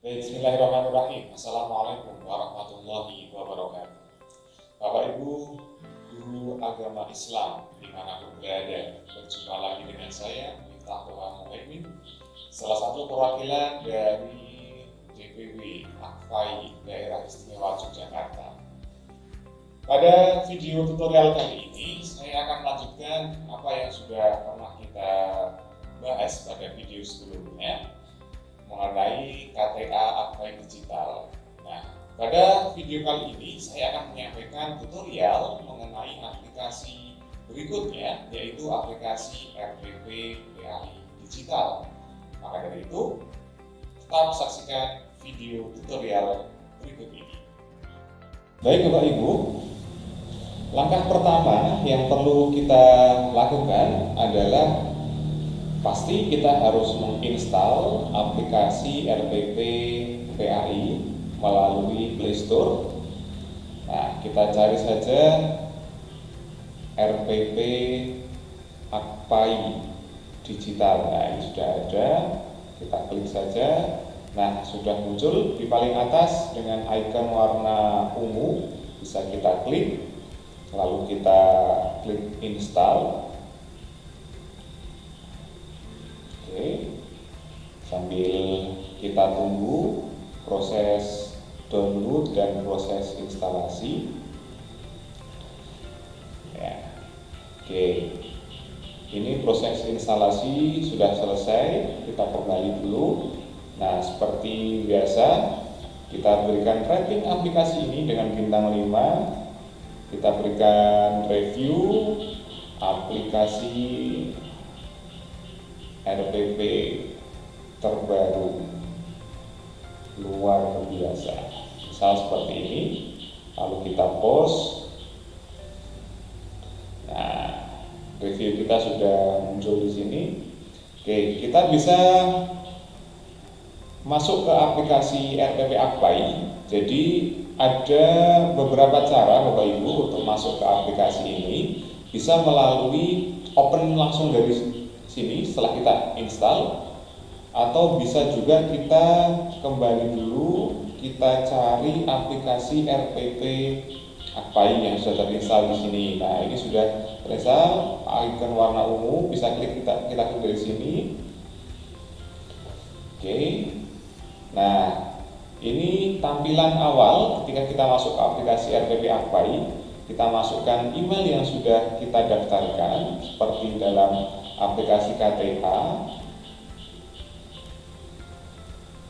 Bismillahirrahmanirrahim. Assalamualaikum warahmatullahi wabarakatuh. Bapak Ibu guru agama Islam dimanapun berada, berjumpa lagi dengan saya Miftahul Muhaimin, salah satu perwakilan dari DPW Akfai Daerah Istimewa Yogyakarta. Pada video tutorial kali ini saya akan melanjutkan apa yang sudah pernah kita bahas pada video sebelumnya mengenai KTA Akfai Digital. Nah, pada video kali ini saya akan menyampaikan tutorial mengenai aplikasi berikutnya, yaitu aplikasi RPP PAI Digital. Maka dari itu, tetap saksikan video tutorial berikut ini. Baik Bapak Ibu, langkah pertama yang perlu kita lakukan adalah pasti kita harus menginstal aplikasi RPP PAI melalui Play Store. Nah, kita cari saja RPP Akfai Digital. Nah, ini sudah ada. Kita klik saja. Nah, sudah muncul di paling atas dengan icon warna ungu. Bisa kita klik. Lalu kita klik install. Oke, sambil kita tunggu proses download dan proses instalasi. Ya. Oke, ini proses instalasi sudah selesai. Kita kembali dulu. Nah, seperti biasa kita berikan rating aplikasi ini dengan bintang 5. Kita berikan review aplikasi RPP terbaru luar biasa, misal seperti ini. Lalu kita post. Nah, review kita sudah muncul di sini. Oke, kita bisa masuk ke aplikasi RPP Akfai. Jadi ada beberapa cara Bapak Ibu untuk masuk ke aplikasi ini. Bisa melalui open langsung dari sini setelah kita install, atau bisa juga kita kembali dulu, kita cari aplikasi RPP Akfai yang sudah terinstall di sini. Nah, ini sudah terinstall, icon warna ungu, bisa klik kita klik dari sini. Oke. Nah, ini tampilan awal ketika kita masuk ke aplikasi RPP Akfai. Kita masukkan email yang sudah kita daftarkan seperti dalam aplikasi KTA.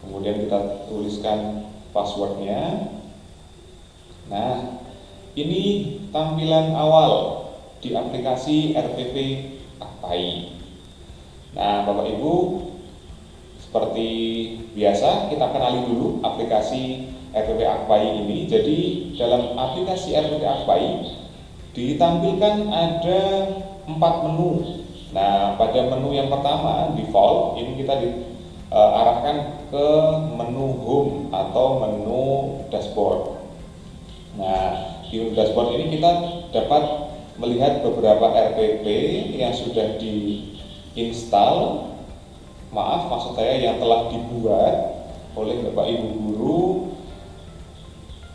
Kemudian kita tuliskan passwordnya. Nah, ini tampilan awal di aplikasi RPP Akfai. Nah, Bapak Ibu, seperti biasa kita kenali dulu aplikasi RPP Akfai ini. Jadi dalam aplikasi RPP Akfai ditampilkan ada 4 menu. Nah, pada menu yang pertama default ini kita diarahkan ke menu home atau menu dashboard. Nah, di dashboard ini kita dapat melihat beberapa RPP yang sudah diinstal. Maksud saya yang telah dibuat oleh Bapak Ibu guru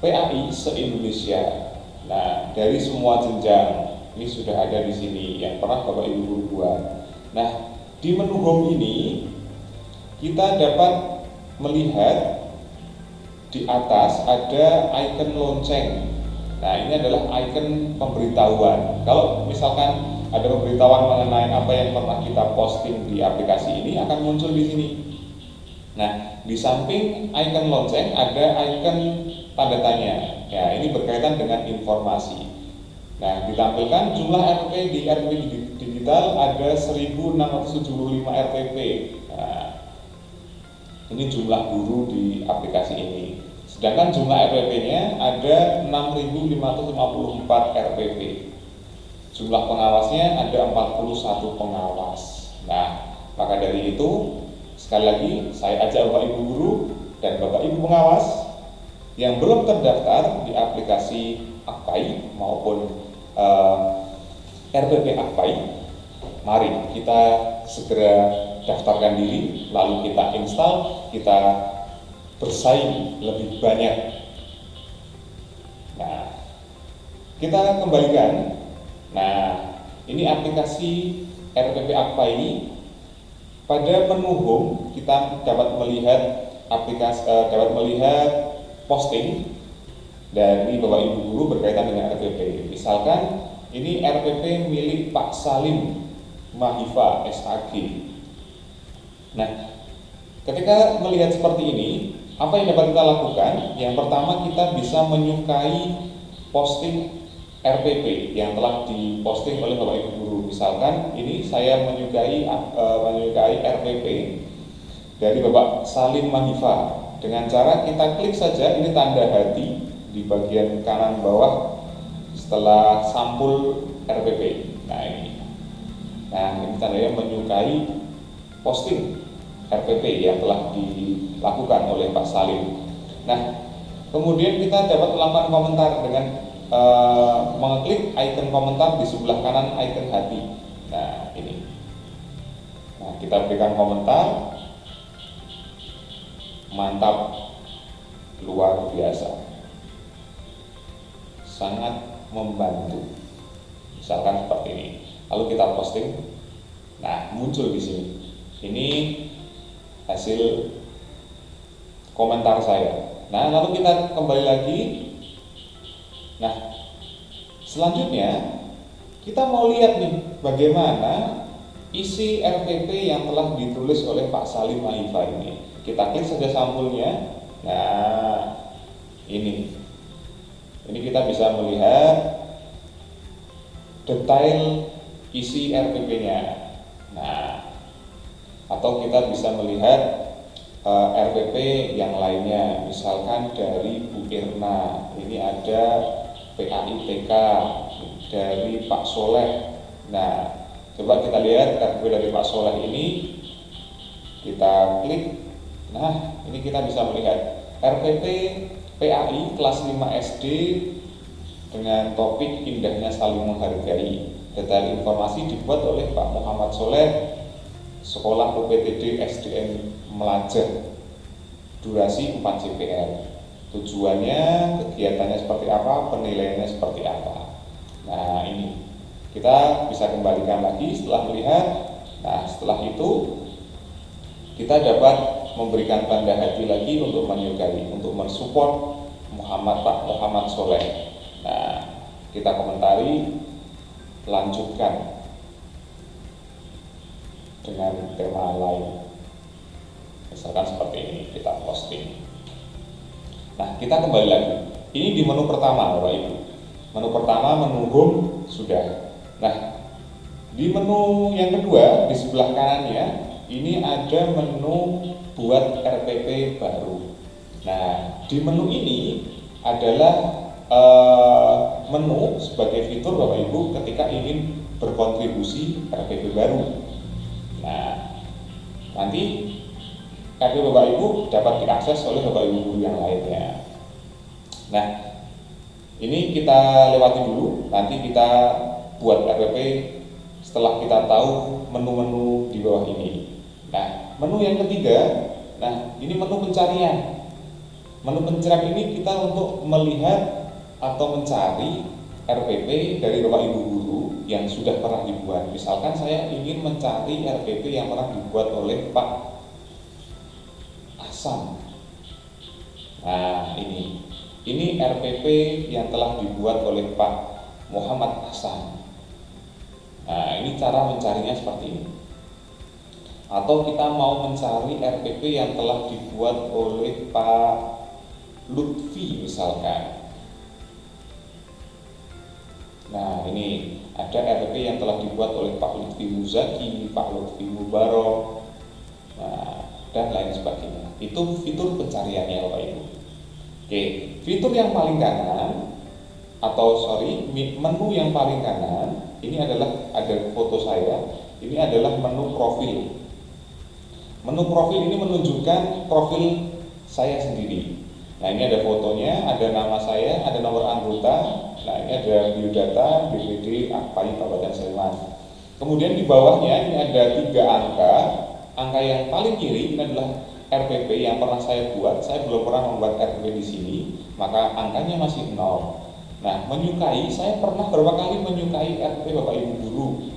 PAI se-Indonesia. Nah, dari semua jenjang ini sudah ada di sini yang pernah Bapak Ibu guru buat. Nah, di menu home ini kita dapat melihat di atas ada icon lonceng. Nah, ini adalah icon pemberitahuan. Kalau misalkan ada pemberitahuan mengenai apa yang pernah kita posting di aplikasi ini akan muncul di sini. Nah, di samping icon lonceng ada icon tanda tanya. Ya, ini berkaitan dengan informasi. Nah, ditampilkan jumlah RPP di RPP Digital ada 1675 RPP. Nah, ini jumlah guru di aplikasi ini. Sedangkan jumlah RPP-nya ada 6554 RPP. Jumlah pengawasnya ada 41 pengawas. Nah, maka dari itu sekali lagi saya ajak Bapak Ibu guru dan Bapak Ibu pengawas yang belum terdaftar di aplikasi Akfai maupun RPP Akfai, mari kita segera daftarkan diri, lalu kita install, kita bersaing lebih banyak. Nah, kita kembalikan. Nah, ini aplikasi RPP Akpa ini. Pada menu home kita dapat melihat posting dari Bapak Ibu guru berkaitan dengan RPP. Misalkan ini RPP milik Pak Salim Mahifa SAG. Nah, ketika melihat seperti ini, apa yang dapat kita lakukan? Yang pertama, kita bisa menyukai posting RPP yang telah diposting oleh Bapak Ibu guru. Misalkan ini saya menyukai RPP dari Bapak Salim Mahifa. Dengan cara kita klik saja ini tanda hati di bagian kanan bawah setelah sampul RPP. Nah ini tandanya menyukai posting RPP yang telah dilakukan oleh Pak Salim. Nah, kemudian kita dapat melakukan komentar dengan mengeklik icon komentar di sebelah kanan icon hati. Nah ini. Nah kita berikan komentar. Mantap, luar biasa, sangat membantu. Misalkan seperti ini. Lalu kita posting. Nah muncul di sini. Ini hasil komentar saya. Nah lalu kita kembali lagi. Nah, selanjutnya kita mau lihat nih bagaimana isi RPP yang telah ditulis oleh Pak Salim Mahifa ini. Kita klik saja sampulnya. Nah, ini kita bisa melihat detail isi RPP-nya. Nah, atau kita bisa melihat RPP yang lainnya. Misalkan dari Bu Irna, ini ada PAITK dari Pak Soleh. Nah, coba kita lihat RPP dari Pak Soleh ini. Kita klik. Nah, ini kita bisa melihat RPP PAI kelas 5 SD dengan topik indahnya saling menghargai. Detail informasi dibuat oleh Pak Muhammad Soleh, Sekolah UPTD SDN Melajah. Durasi 4 CPR. Tujuannya, kegiatannya seperti apa, penilaiannya seperti apa. Nah ini kita bisa kembalikan lagi setelah melihat. Nah setelah itu kita dapat memberikan tanda hati lagi untuk menyukai, untuk mensupport Pak Muhammad Soleh. Nah kita komentari, lanjutkan dengan tema lain. Misalkan seperti ini, kita posting. Nah, kita kembali lagi. Ini di menu pertama, Bapak Ibu. Menu pertama, menu home sudah. Nah, di menu yang kedua di sebelah kanannya ini ada menu buat RPP baru. Nah, di menu ini adalah menu sebagai fitur Bapak Ibu ketika ingin berkontribusi RPP baru. Nah, nanti RPP Bapak Ibu dapat diakses oleh Bapak Ibu guru yang lainnya. Nah, ini kita lewati dulu. Nanti kita buat RPP setelah kita tahu menu-menu di bawah ini. Nah, menu yang ketiga, nah ini menu pencarian. Menu pencarian ini kita untuk melihat atau mencari RPP dari Bapak Ibu guru yang sudah pernah dibuat. Misalkan saya ingin mencari RPP yang pernah dibuat oleh Pak Hasan. Nah, ini RPP yang telah dibuat oleh Pak Muhammad Hasan. Nah, ini cara mencarinya seperti ini. Atau kita mau mencari RPP yang telah dibuat oleh Pak Lutfi misalkan. Nah, ini ada RPP yang telah dibuat oleh Pak Lutfi Muzaki, Pak Lutfi Mubarok, nah, dan lain sebagainya. Itu fitur pencariannya Bapak Ibu. Oke, fitur yang paling kanan menu yang paling kanan ini adalah ada foto saya. Ini adalah menu profil. Menu profil ini menunjukkan profil saya sendiri. Nah, ini ada fotonya, ada nama saya, ada nomor anggota. Nah, ini ada biodata BPD Akpai Kabupaten Sleman. Kemudian di bawahnya ini ada 3 angka. Angka yang paling kiri ini adalah RPP yang pernah saya buat, saya belum pernah membuat RPP di sini, maka angkanya masih 0. Nah, menyukai, saya pernah berapa kali menyukai RPP Bapak Ibu guru,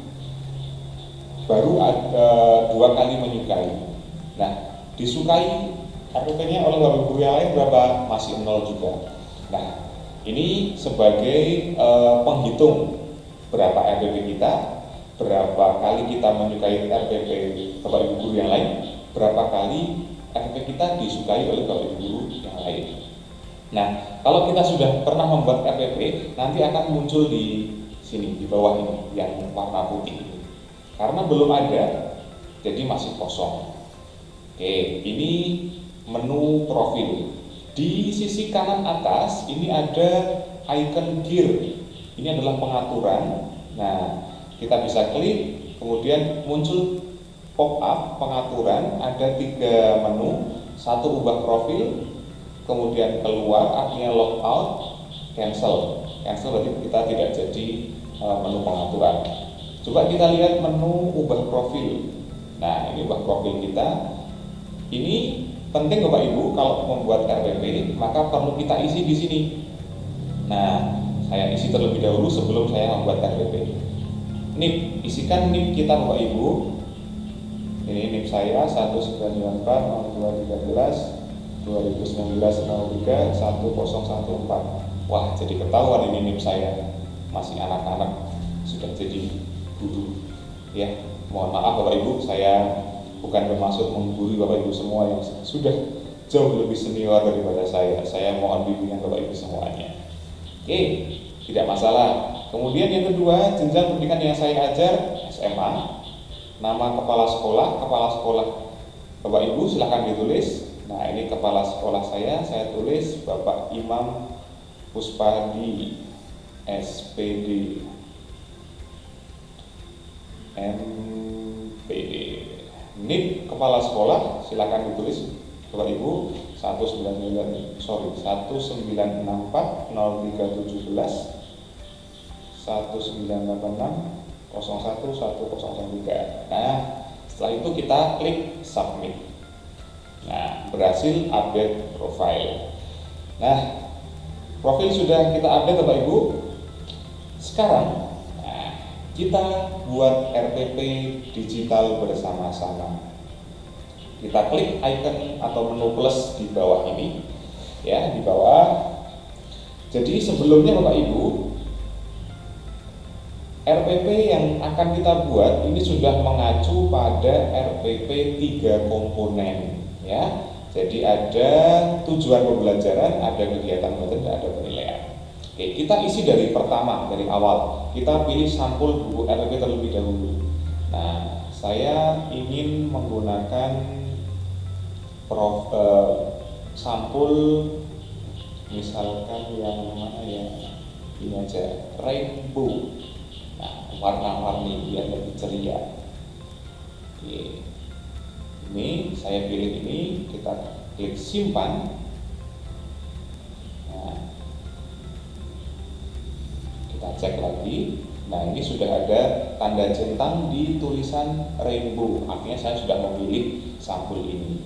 baru ada 2 kali menyukai. Nah, disukai RPP-nya oleh Bapak Ibu yang lain berapa? Masih 0 juga. Nah, ini sebagai penghitung berapa RPP kita, berapa kali kita menyukai RPP Bapak Ibu guru yang lain, berapa kali RPP kita disukai oleh Bapak Ibu guru yang lain. Nah, kalau kita sudah pernah membuat RPP, nanti akan muncul di sini, di bawah ini, yang warna putih ini. Karena belum ada, jadi masih kosong. Oke, ini menu profil. Di sisi kanan atas, ini ada icon gear. Ini adalah pengaturan. Nah, kita bisa klik, kemudian muncul pop-up pengaturan. Ada 3 menu, 1 ubah profil, kemudian keluar, artinya logout, cancel berarti kita tidak jadi menu pengaturan. Coba kita lihat menu ubah profil. Nah, ini ubah profil kita. Ini penting Bapak Ibu, kalau membuat RPP maka perlu kita isi di sini. Nah, saya isi terlebih dahulu sebelum saya membuat RPP. NIP, isikan NIP kita Bapak Ibu. Ini NIP saya 1994 2019 03 1014. Wah, jadi ketahuan ini NIP saya, masih anak-anak, sudah jadi guru. Ya, mohon maaf Bapak Ibu, saya bukan bermaksud menggurui Bapak Ibu semua yang sudah jauh lebih senior daripada saya. Saya mohon bimbingan Bapak Ibu semuanya. Oke, tidak masalah. Kemudian yang kedua, jenjang pendidikan yang saya ajar SMA. Nama kepala sekolah Bapak Ibu silahkan ditulis. Nah, ini kepala sekolah saya tulis Bapak Imam Puspadi SPD MPD. NIP kepala sekolah silahkan ditulis Bapak Ibu 1964 0317 1986 01103. Nah, setelah itu kita klik submit. Nah, berhasil update profile. Nah, profil sudah kita update Bapak Ibu. Sekarang kita buat RPP digital bersama-sama. Kita klik icon atau menu plus di bawah ini, ya, di bawah. Jadi sebelumnya Bapak Ibu, RPP yang akan kita buat ini sudah mengacu pada RPP 3 komponen, ya. Jadi ada tujuan pembelajaran, ada kegiatan belajar, dan ada penilaian. Oke, kita isi dari pertama, dari awal. Kita pilih sampul buku RPP terlebih dahulu. Nah, saya ingin menggunakan sampul, misalkan yang mana ya, ini aja, rainbow. Nah, warna-warni biar lebih ceria. Oke, ini saya pilih ini, kita klik simpan. Nah, kita cek lagi. Nah, ini sudah ada tanda centang di tulisan rainbow, artinya saya sudah memilih sampul ini.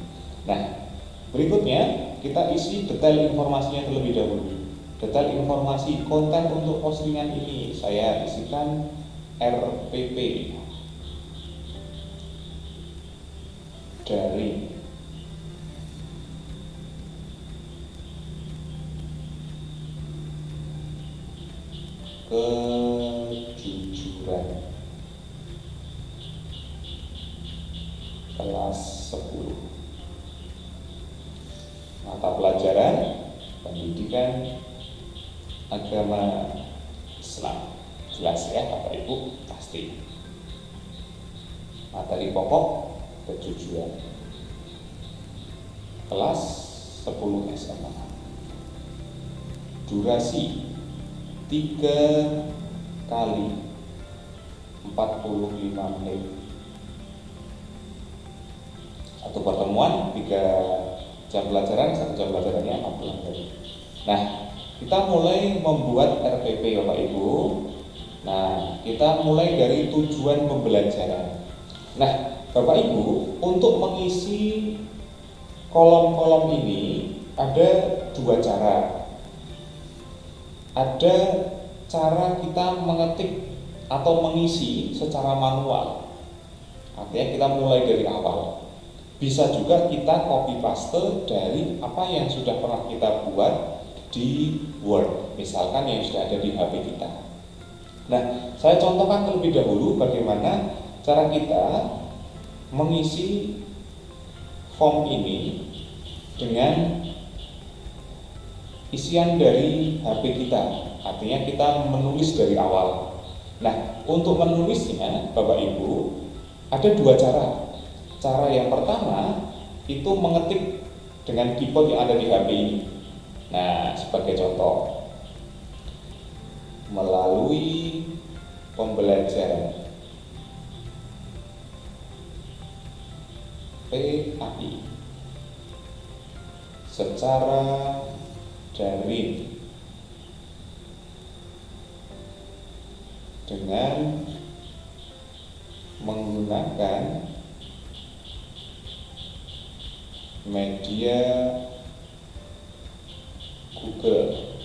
Nah, berikutnya kita isi detail informasinya terlebih dahulu. Detail informasi konten untuk postingan ini saya isikan RPP dari kejujuran kelas 10, mata pelajaran pendidikan agama Islam. Jelas ya Bapak Ibu, pasti. Materi pokok kejujuran kelas 10 SMA. Durasi 3 kali 45 menit. Satu pertemuan 3 jam pelajaran, 1 jam pelajarannya 40 menit. Nah, kita mulai membuat RPP Bapak Ibu. Nah, kita mulai dari tujuan pembelajaran. Nah, Bapak Ibu, untuk mengisi kolom-kolom ini ada dua cara. Ada cara kita mengetik atau mengisi secara manual, artinya kita mulai dari awal. Bisa juga kita copy paste dari apa yang sudah pernah kita buat di Word, misalkan yang sudah ada di HP kita. Nah, saya contohkan terlebih dahulu bagaimana cara kita mengisi form ini dengan isian dari HP kita, artinya kita menulis dari awal. Nah, untuk menulisnya Bapak Ibu ada dua cara. Cara yang pertama itu mengetik dengan keyboard yang ada di HP ini. Nah, sebagai contoh, melalui pembelajaran PAI secara daring dengan menggunakan media Google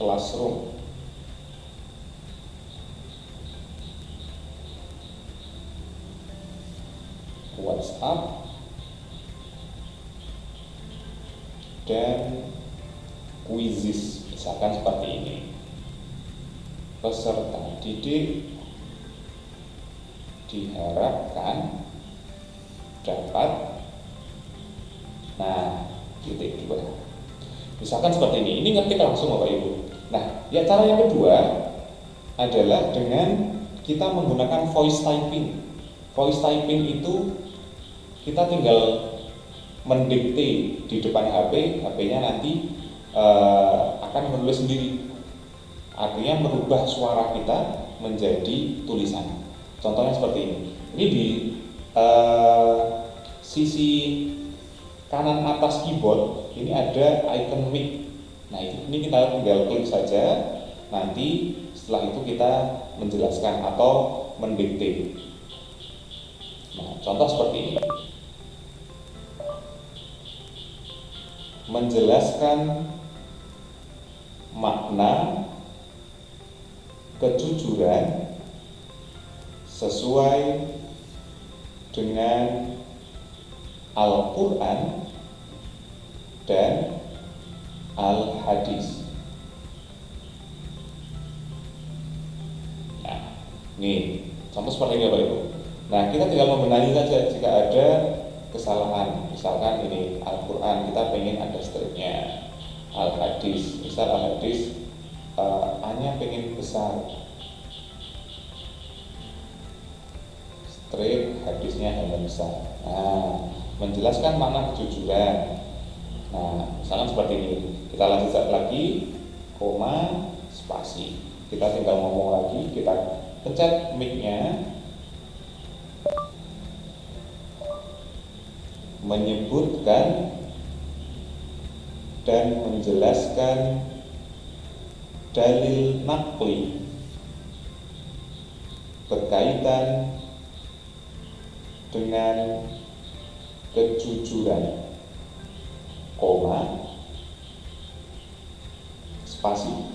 Classroom, WhatsApp, dan Quizzes, misalkan seperti ini. Peserta didik diharapkan dapat, nah, titik 2. Misalkan seperti ini ngetik langsung Bapak Ibu. Nah, ya cara yang kedua adalah dengan kita menggunakan voice typing. Voice typing itu kita tinggal mendikte di depan HP, HP-nya nanti akan menulis sendiri. Artinya merubah suara kita menjadi tulisan. Contohnya seperti ini. Ini di sisi kanan atas keyboard ini ada icon mic. Nah, ini kita tinggal klik saja. Nanti setelah itu kita menjelaskan atau mendikte. Nah, contoh seperti ini. Menjelaskan makna kejujuran sesuai dengan Al-Quran dan Al-Hadis. Nah, ini contoh seperti ini Bapak Ibu. Nah, kita tinggal membenahi saja jika ada kesalahan. Misalkan ini Al-Quran, kita pengen ada stripnya. Al-Hadis, misal Al-Hadis A-nya pengen besar, strip hadisnya hanya besar. Nah, menjelaskan makna kejujuran. Nah, misalkan seperti ini. Kita lanjut lagi, koma, spasi. Kita tinggal ngomong lagi, kita pencet mic-nya, menyebutkan dan menjelaskan dalil naqli berkaitan dengan kejujuran, koma, spasi.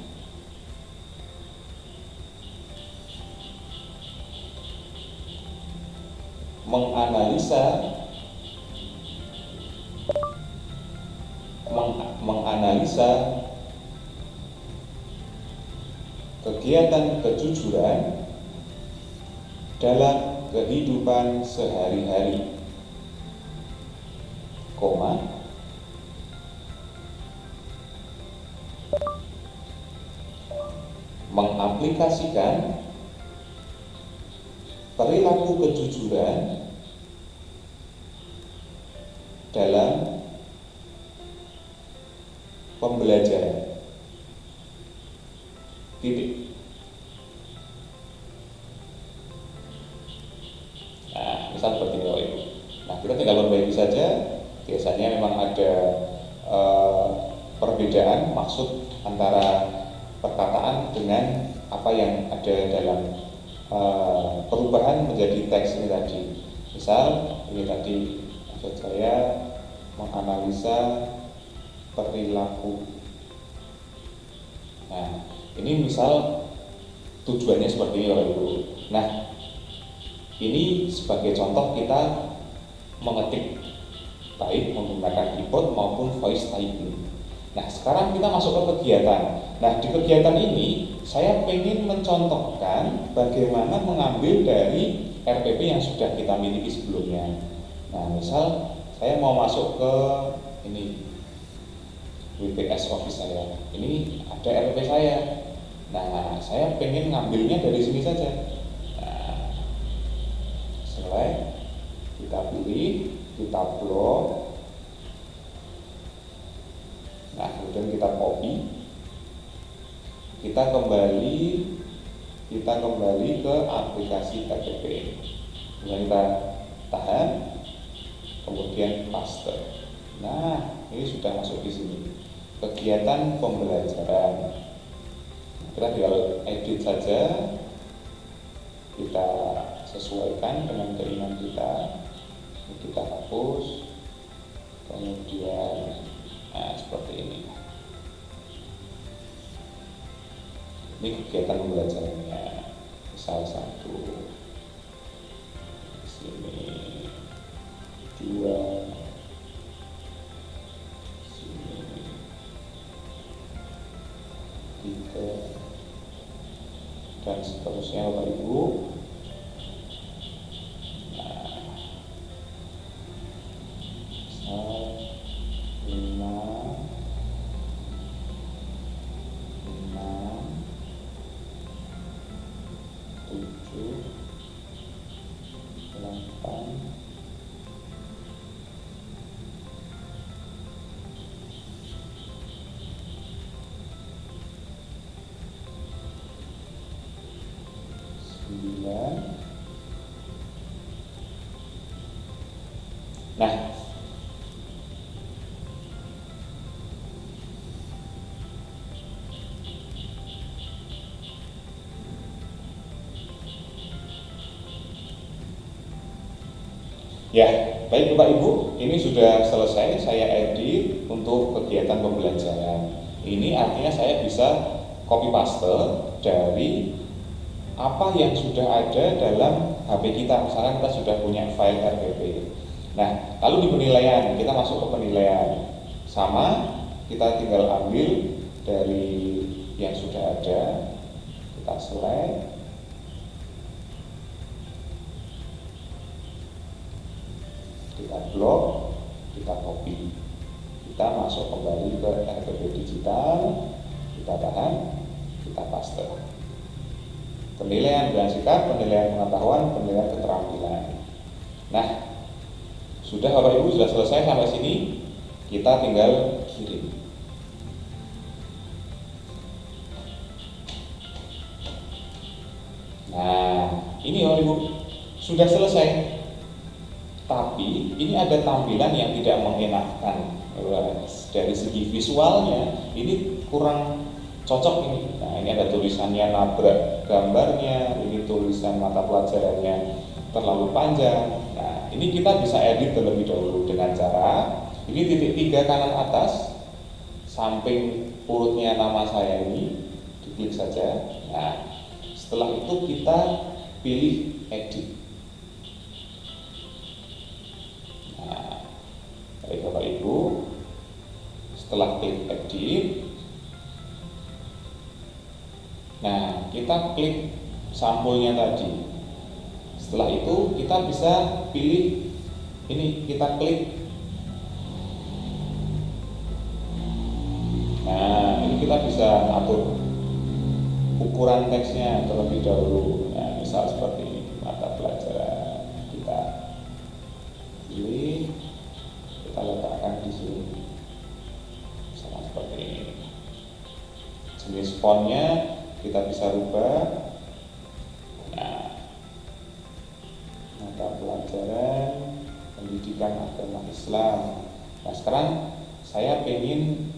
menganalisa kegiatan kejujuran dalam kehidupan sehari-hari, koma, mengaplikasikan perilaku kejujuran dalam pembelajaran, titik. Nah, misal seperti itu. Nah, kita tinggal perbaiki saja. Biasanya memang ada perbedaan maksud antara perkataan dengan apa yang ada dalam perubahan menjadi teks ini tadi. Misal ini tadi maksud saya menganalisa perilaku. Nah, ini misal tujuannya seperti ini Bapak Ibu. Nah, ini sebagai contoh kita mengetik baik menggunakan keyboard maupun voice typing. Nah, sekarang kita masuk ke kegiatan. Nah, di kegiatan ini saya ingin mencontohkan bagaimana mengambil dari RPP yang sudah kita miliki sebelumnya. Nah, misal saya mau masuk ke ini WPS Office saya. Ini ada RPP saya. Nah, saya pengen ngambilnya dari sini saja. Nah, select, kita pilih, kita blok. Nah, kemudian kita copy. Kita kembali ke aplikasi RPP. Kemudian kita tahan, kemudian paste. Nah, ini sudah masuk di sini. Kegiatan pembelajaran. Kita tinggal edit saja, kita sesuaikan dengan keinginan kita. Kita hapus, kemudian seperti ini. Ini kegiatan pembelajarannya. Misal 1, sini 2, sini 3, dan seterusnya Bapak Ibu. Nah, 5, 6, 7, 8, 9. Nah, ya, baik Bapak Ibu, ini sudah selesai saya edit untuk kegiatan pembelajaran. Ini artinya saya bisa copy paste dari apa yang sudah ada dalam HP kita. Misalkan kita sudah punya file RPP. Nah, lalu di penilaian, kita masuk ke penilaian. Sama, kita tinggal ambil dari yang sudah ada, kita select, kita blok, kita copy, kita masuk kembali ke RPP digital, kita tahan, kita paste. Penilaian dengan sikap, penilaian pengetahuan, penilaian keterampilan. Nah, sudah Bapak Ibu sudah selesai sampai sini, kita tinggal kirim. Nah, ini Bapak Ibu sudah selesai. Tapi ini ada tampilan yang tidak mengenakan. Dari segi visualnya ini kurang cocok ini. Nah, ini ada tulisannya nabrak gambarnya, ini tulisan mata pelajarannya terlalu panjang. Nah, ini kita bisa edit terlebih dahulu dengan cara ini titik 3 kanan atas, samping urutnya nama saya ini, diklik saja. Nah, setelah itu kita pilih edit. Nah, baik Bapak Ibu, setelah klik edit, nah, kita klik sampulnya tadi. Setelah itu kita bisa pilih ini, kita klik. Nah, ini kita bisa atur ukuran teksnya terlebih dahulu. Nah, misal seperti ini, mata pelajaran kita pilih, kita letakkan di sini. Sama seperti ini. Jenis fontnya kita bisa rubah. Nah, mata pelajaran pendidikan agama Islam. Nah, sekarang saya ingin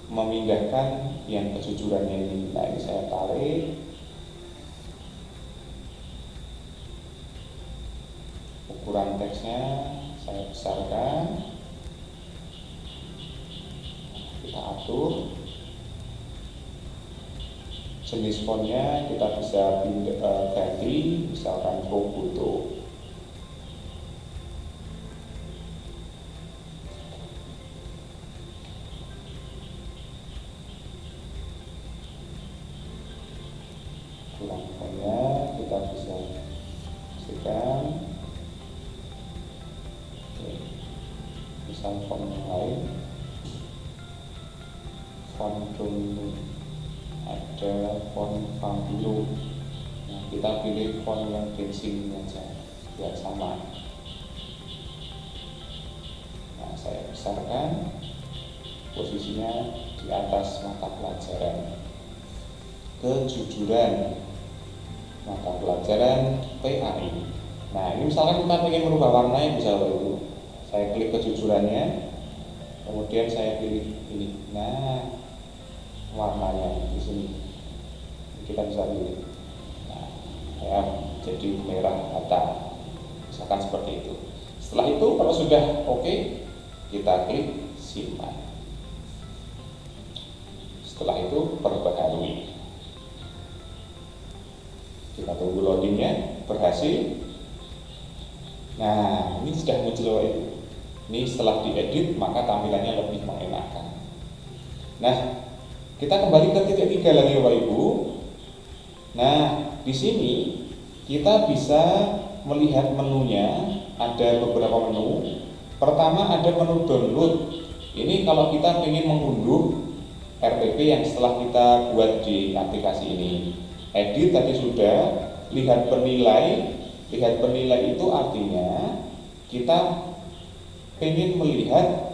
memindahkan yang kejujurannya ini. Nah, ini saya tarik, ukuran teksnya saya besarkan. atur. Jenis fontnya kita bisa ganti, misalkan Probuto. Fontnya kita bisa pastikan. Misal font yang lain, font dulu, ada font Fabio. Nah, kita pilih font yang basic aja biar sama. Nah, saya besarkan, posisinya di atas mata pelajaran. Kejujuran, mata pelajaran PAI. Nah, ini misalkan kita ingin merubah warnanya, bisa dulu. Saya klik kejujurannya, kemudian saya pilih ini. Nah, warnanya di sini kita bisa pilih. Nah, ya, jadi merah bata, misalkan seperti itu. Setelah itu kalau sudah oke, kita klik simpan. Setelah itu perbaharui. Kita tunggu loadingnya, berhasil. Nah, ini sudah muncul itu. Ini setelah diedit maka tampilannya lebih mengenakan. Nah, kita kembali ke titik 3 lagi Bapak Ibu. Nah, di sini kita bisa melihat menunya, ada beberapa menu. Pertama ada menu download. Ini kalau kita ingin mengunduh RPP yang setelah kita buat di aplikasi ini. Edit tadi sudah, lihat penilai. Lihat penilai itu artinya kita ingin melihat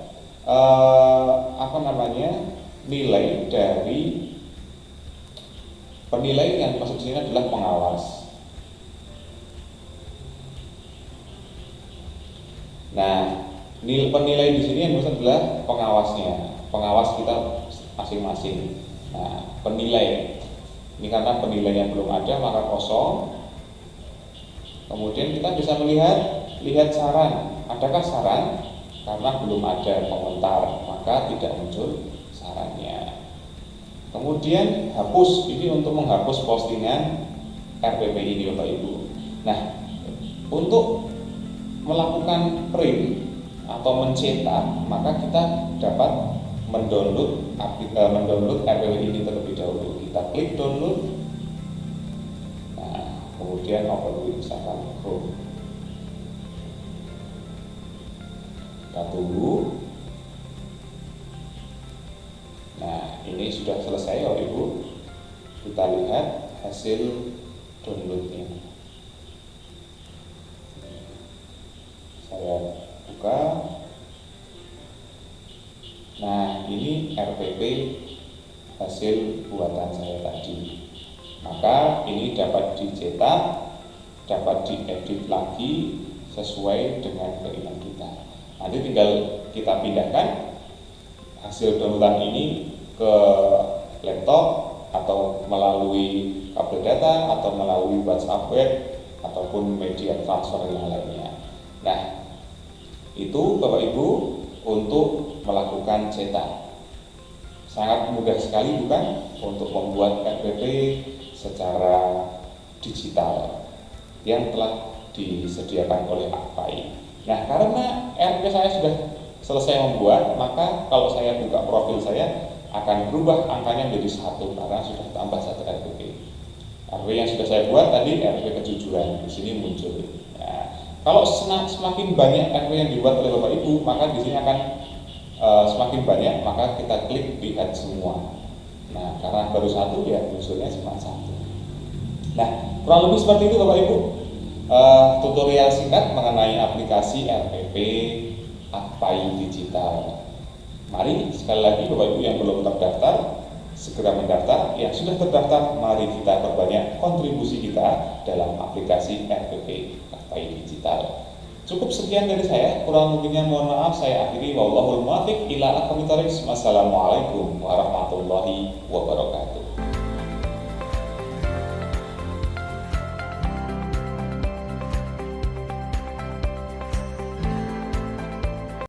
nilai dari penilai yang maksud sini adalah pengawas. Nah, penilai di sini yang maksud adalah pengawasnya, pengawas kita masing-masing. Nah, penilai ini karena penilainya belum ada maka kosong. Kemudian kita bisa lihat saran. Adakah saran? Karena belum ada komentar maka tidak muncul sarannya. Kemudian hapus, ini untuk menghapus postingan RPP ini Bapak Ibu. Nah, untuk melakukan print atau mencetak maka kita dapat mendownload RPP ini terlebih dahulu. Kita klik download. Nah, kemudian open with misalkan Chrome. Kita tunggu. Nah, ini sudah selesai Bapak Ibu. Kita lihat hasil downloadnya. Saya buka. Nah, ini RPP hasil buatan saya tadi. Maka ini dapat dicetak, dapat diedit lagi sesuai dengan keinginan kita. Nanti tinggal kita pindahkan hasil downloadan ini ke laptop atau melalui kabel data atau melalui WhatsApp web ataupun media transfer yang lainnya. Nah, itu Bapak Ibu untuk melakukan cetak. Sangat mudah sekali bukan untuk membuat RPP secara digital yang telah disediakan oleh APAI. Nah, karena RPP saya sudah selesai membuat, maka kalau saya buka profil saya akan berubah angkanya menjadi 1 karena sudah tambah 1 RPP. RPP yang sudah saya buat tadi RPP kejujuran di sini muncul. Nah, kalau semakin banyak RPP yang dibuat oleh Bapak Ibu, maka di sini akan semakin banyak, maka kita klik lihat semua. Nah, karena baru 1 ya munculnya cuma 1. Nah, kurang lebih seperti itu Bapak Ibu. Tutorial singkat mengenai aplikasi RPP APAI Digital. Mari sekali lagi Bapak Ibu yang belum terdaftar segera mendaftar. Yang sudah terdaftar, mari kita perbanyak kontribusi kita dalam aplikasi RPP APAI Digital. Cukup sekian dari saya, kurang lebihnya mohon maaf. Saya akhiri, wallahul muwaffiq ila aqwamit thoriq. Wassalamualaikum warahmatullahi wabarakatuh.